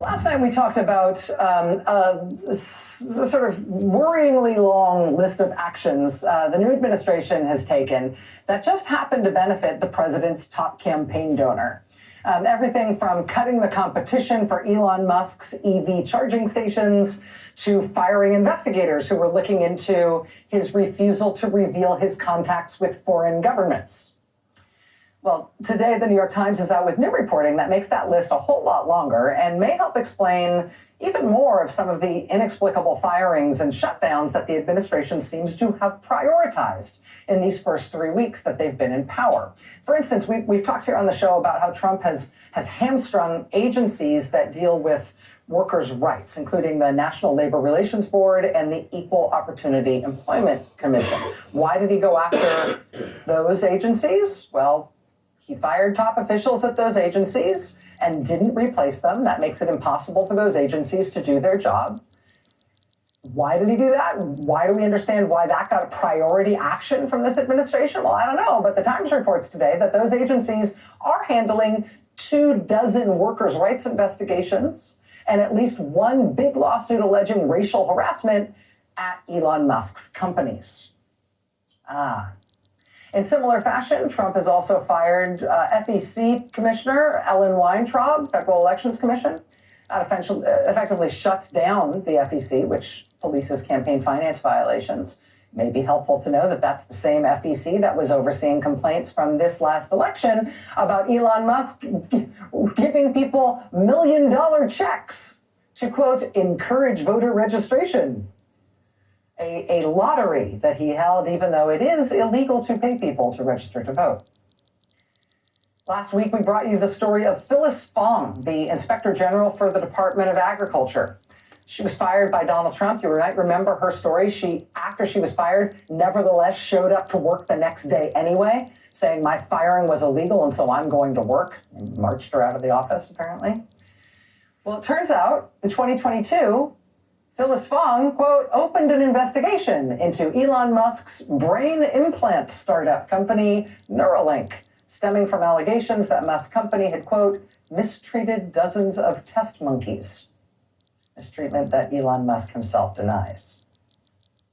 Last time we talked about a sort of worryingly long list of actions the new administration has taken that just happened to benefit the president's top campaign donor. Everything from cutting the competition for Elon Musk's EV charging stations to firing investigators who were looking into his refusal to reveal his contacts with foreign governments. Well, today the New York Times is out with new reporting that makes that list a whole lot longer and may help explain even more of some of the inexplicable firings and shutdowns that the administration seems to have prioritized in these first 3 weeks that they've been in power. For instance, we've talked here on the show about how Trump has hamstrung agencies that deal with workers' rights, including the National Labor Relations Board and the Equal Opportunity Employment Commission. Why did he go after those agencies? Well, he fired top officials at those agencies and didn't replace them. That makes it impossible for those agencies to do their job. Why did he do that? Why do we understand why that got a priority action from this administration? Well, I don't know, but the Times reports today that those agencies are handling 24 workers' rights investigations and at least one big lawsuit alleging racial harassment at Elon Musk's companies. In similar fashion, Trump has also fired FEC Commissioner Ellen Weintraub, Federal Elections Commission. That effectively shuts down the FEC, which polices campaign finance violations. It may be helpful to know that that's the same FEC that was overseeing complaints from this last election about Elon Musk giving people $1 million checks to, quote, encourage voter registration. A lottery that he held, even though it is illegal to pay people to register to vote. Last week, we brought you the story of Phyllis Fong, the Inspector General for the Department of Agriculture. She was fired by Donald Trump. You might remember her story. She, after she was fired, nevertheless showed up to work the next day anyway, saying my firing was illegal and so I'm going to work, and marched her out of the office, apparently. Well, it turns out in 2022, Phyllis Fong, quote, opened an investigation into Elon Musk's brain implant startup company, Neuralink, stemming from allegations that Musk's company had, quote, mistreated dozens of test monkeys. Mistreatment that Elon Musk himself denies.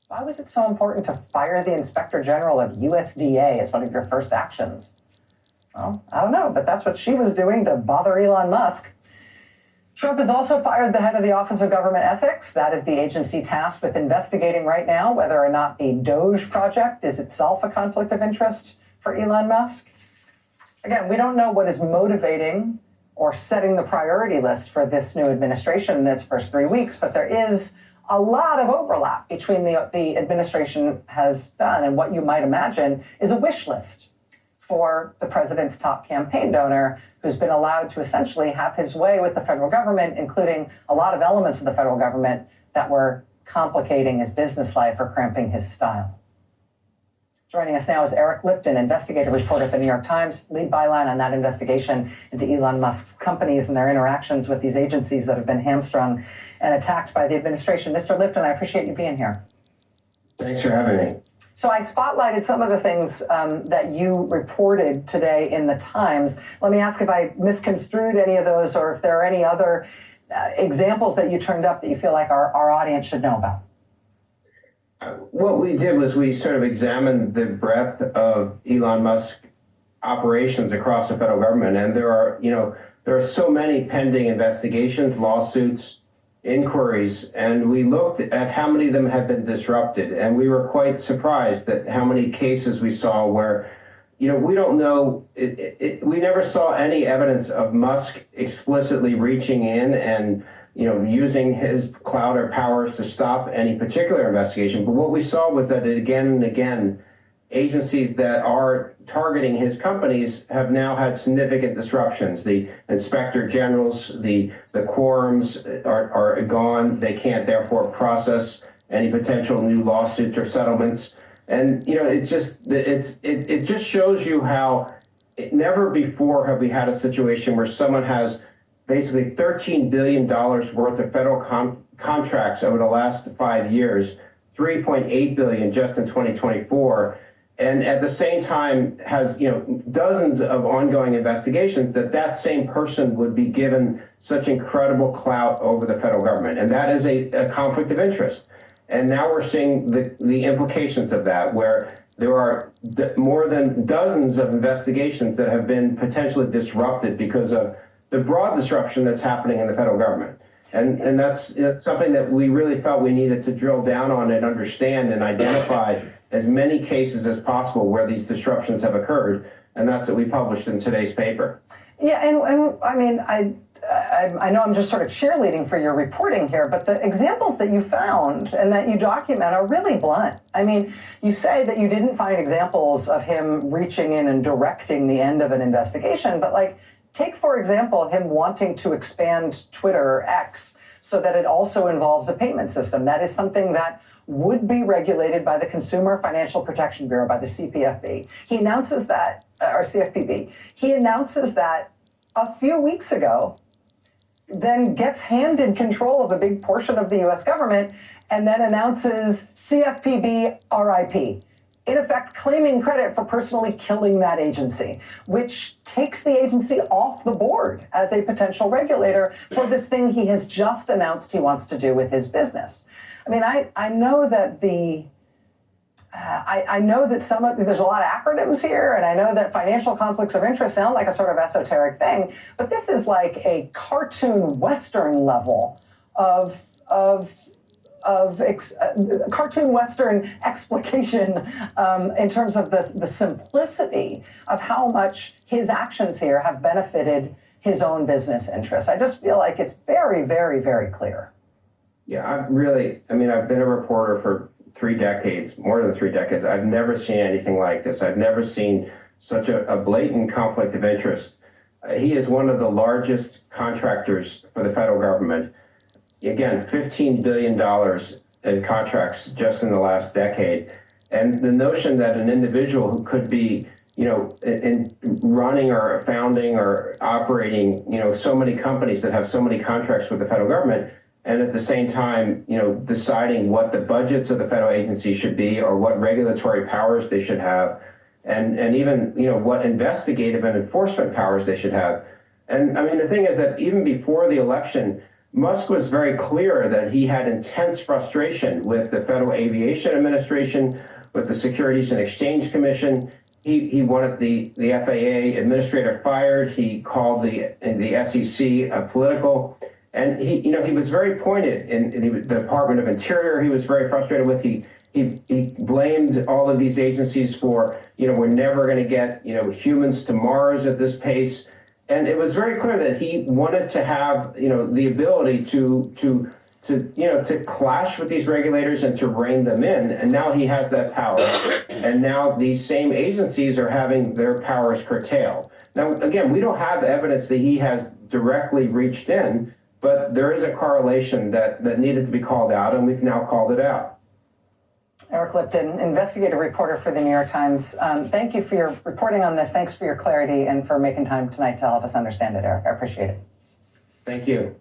Why was it so important to fire the Inspector General of USDA as one of your first actions? Well, I don't know, but that's what she was doing to bother Elon Musk. Trump has also fired the head of the Office of Government Ethics. That is the agency tasked with investigating right now whether or not the Doge project is itself a conflict of interest for Elon Musk. Again, we don't know what is motivating or setting the priority list for this new administration in its first 3 weeks, but there is a lot of overlap between the administration has done and what you might imagine is a wish list for the president's top campaign donor, who's been allowed to essentially have his way with the federal government, including a lot of elements of the federal government that were complicating his business life or cramping his style. Joining us now is Eric Lipton, investigative reporter at the New York Times, lead byline on that investigation into Elon Musk's companies and their interactions with these agencies that have been hamstrung and attacked by the administration. Mr. Lipton, I appreciate you being here. Thanks for having me. So I spotlighted some of the things that you reported today in the Times. Let me ask if I misconstrued any of those or if there are any other examples that you turned up that you feel like our audience should know about. What we did was we sort of examined the breadth of Elon Musk operations across the federal government. And there are so many pending investigations, lawsuits, inquiries, and we looked at how many of them have been disrupted. And we were quite surprised at how many cases we saw where, we don't know, we never saw any evidence of Musk explicitly reaching in and, using his clout or powers to stop any particular investigation. But what we saw was that again and again, agencies that are targeting his companies have now had significant disruptions. The inspector generals, the quorums are gone. They can't therefore process any potential new lawsuits or settlements. And it just shows you how never before have we had a situation where someone has basically $13 billion worth of federal contracts over the last 5 years, $3.8 billion just in 2024. and at the same time has dozens of ongoing investigations, that same person would be given such incredible clout over the federal government, and that is a conflict of interest. And now we're seeing the implications of that, where there are more than dozens of investigations that have been potentially disrupted because of the broad disruption that's happening in the federal government. And that's something that we really felt we needed to drill down on and understand and identify as many cases as possible where these disruptions have occurred. And that's what we published in today's paper. Yeah, and I mean, I know I'm just sort of cheerleading for your reporting here, but the examples that you found and that you document are really blunt. I mean, you say that you didn't find examples of him reaching in and directing the end of an investigation, but like, take, for example, him wanting to expand Twitter X so that it also involves a payment system. That is something that would be regulated by the Consumer Financial Protection Bureau, by the CPFB. He announces that, or CFPB. He announces that a few weeks ago, then gets handed control of a big portion of the US government, and then announces CFPB RIP. In effect, claiming credit for personally killing that agency, which takes the agency off the board as a potential regulator for this thing he has just announced he wants to do with his business. I mean, I know that I know that there's a lot of acronyms here, and I know that financial conflicts of interest sound like a sort of esoteric thing, but this is like a cartoon Western level of cartoon Western explication in terms of the simplicity of how much his actions here have benefited his own business interests. I just feel like it's very, very, very clear. Yeah, I've been a reporter for 3 decades, more than 3 decades. I've never seen anything like this. I've never seen such a blatant conflict of interest. He is one of the largest contractors for the federal government. Again, $15 billion in contracts just in the last decade. And the notion that an individual who could be, in running or founding or operating, so many companies that have so many contracts with the federal government, and at the same time, deciding what the budgets of the federal agency should be or what regulatory powers they should have, and even, what investigative and enforcement powers they should have. And I mean, the thing is that even before the election, Musk was very clear that he had intense frustration with the Federal Aviation Administration, with the Securities and Exchange Commission. He wanted the FAA administrator fired. He called the SEC political. And he was very pointed in the Department of Interior. He was very frustrated with. He blamed all of these agencies for, we're never going to get, humans to Mars at this pace. And it was very clear that he wanted to have, the ability to clash with these regulators and to rein them in. And now he has that power. And now these same agencies are having their powers curtailed. Now, again, we don't have evidence that he has directly reached in, but there is a correlation that needed to be called out, and we've now called it out. Eric Lipton, investigative reporter for the New York Times. Thank you for your reporting on this. Thanks for your clarity and for making time tonight to help us understand it, Eric. I appreciate it. Thank you.